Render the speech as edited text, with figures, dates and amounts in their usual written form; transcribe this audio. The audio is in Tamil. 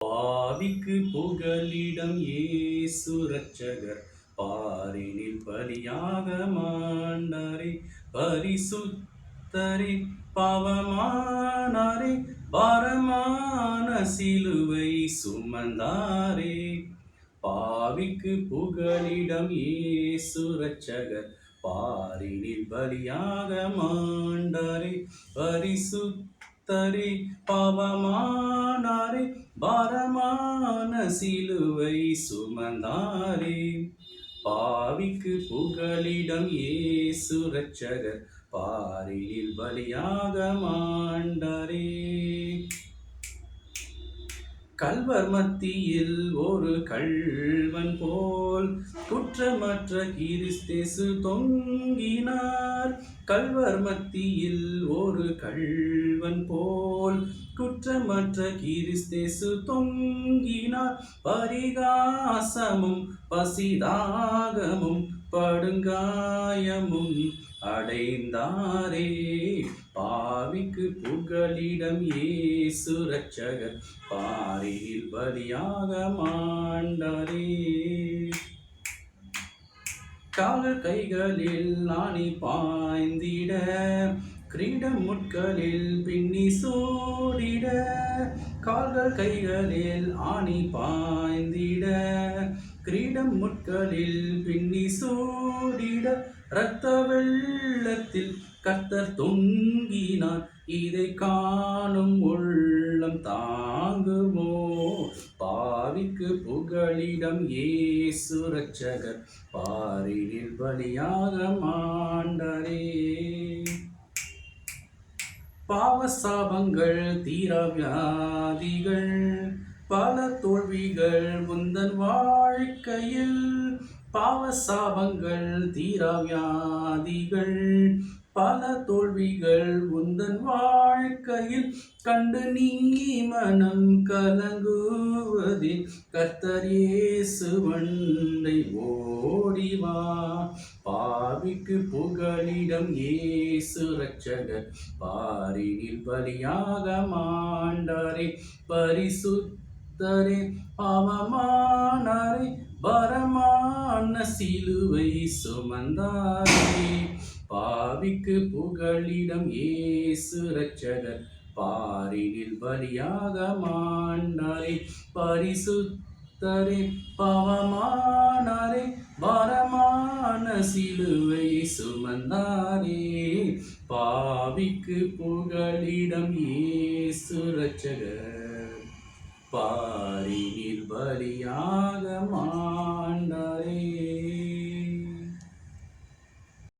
பாவிக்கு புகலிடம் இயேசு இரட்சகர் பாரினில் பலியாக மாண்டாரே பரிசுத்தரே பாவமானாரே பாரமான சிலுவை சுமந்தாரே பாவிக்கு புகலிடம் இயேசு இரட்சகர் பாரினில் பலியாக மாண்டாரே பரிசுத்தரே பாவமானாரே பாரமான சிலுவை சுமந்தாரே பாவிக்கு புகலிடம் இயேசு இரட்சகர் பாரினில் பலியாக மாண்டாரே கல்வர் மத்தியில் ஒரு கள்வன் போல் குற்றமற்ற கிறிஸ்தேசு தொங்கினார். கல்வர் மத்தியில் ஒரு கள்வன் போல் குற்றமற்ற கிறிஸ்தேசு தொங்கினார். பரிகாசமும் பசிதாகமும் படுங்காயமும் அடைந்தாரே பாவிக்கு புகலிடம் இயேசு இரட்சகர் பாரினில் பலியாக மாண்டாரே கால்கள் கைகளில் ஆணி பாய்ந்திட கிரீடம் முட்களில் பின்னி சூடிட கால்கள் கைகளில் ஆணி பாய்ந்திட கிரீடம் முட்களில் பின்னி சூடிட இரத்த வெள்ளத்தில் கர்த்தர் தொங்கினார். இதை காணும் உள்ளம் தாங்குமோ பாவிக்கு புகலிடம் இயேசு இரட்சகர் பாரினில் பலியாக மாண்டாரே பாவசாபங்கள் தீராவியாதிகள் பல தோல்விகள் உந்தன் வாழ்க்கையில் பாவசாபங்கள் தீராவியாதிகள் பல தோல்விகள் உந்தன் வாழ்க்கையில் கண்டு நீ மனம் கலங்குவதில் கர்த்தர் இயேசு வண்டை ஓடிவா பாவிக்கு புகலிடம் இயேசு இரட்சகர் பாரினில் பலியாக மாண்டாரே பரிசுத்தரே பாவமானாரே பாரமான சிலுவை சுமந்தாரே பாவிக்கு புகலிடம் இயேசு இரட்சகர் பாரினில் பலியாக மாண்டாரே பரிசுத்தரே பாவமானாரே பாரமான சிலுவை சுமந்தாரே பாவிக்கு புகலிடம் இயேசு இரட்சகர் பாரினில் பலியாக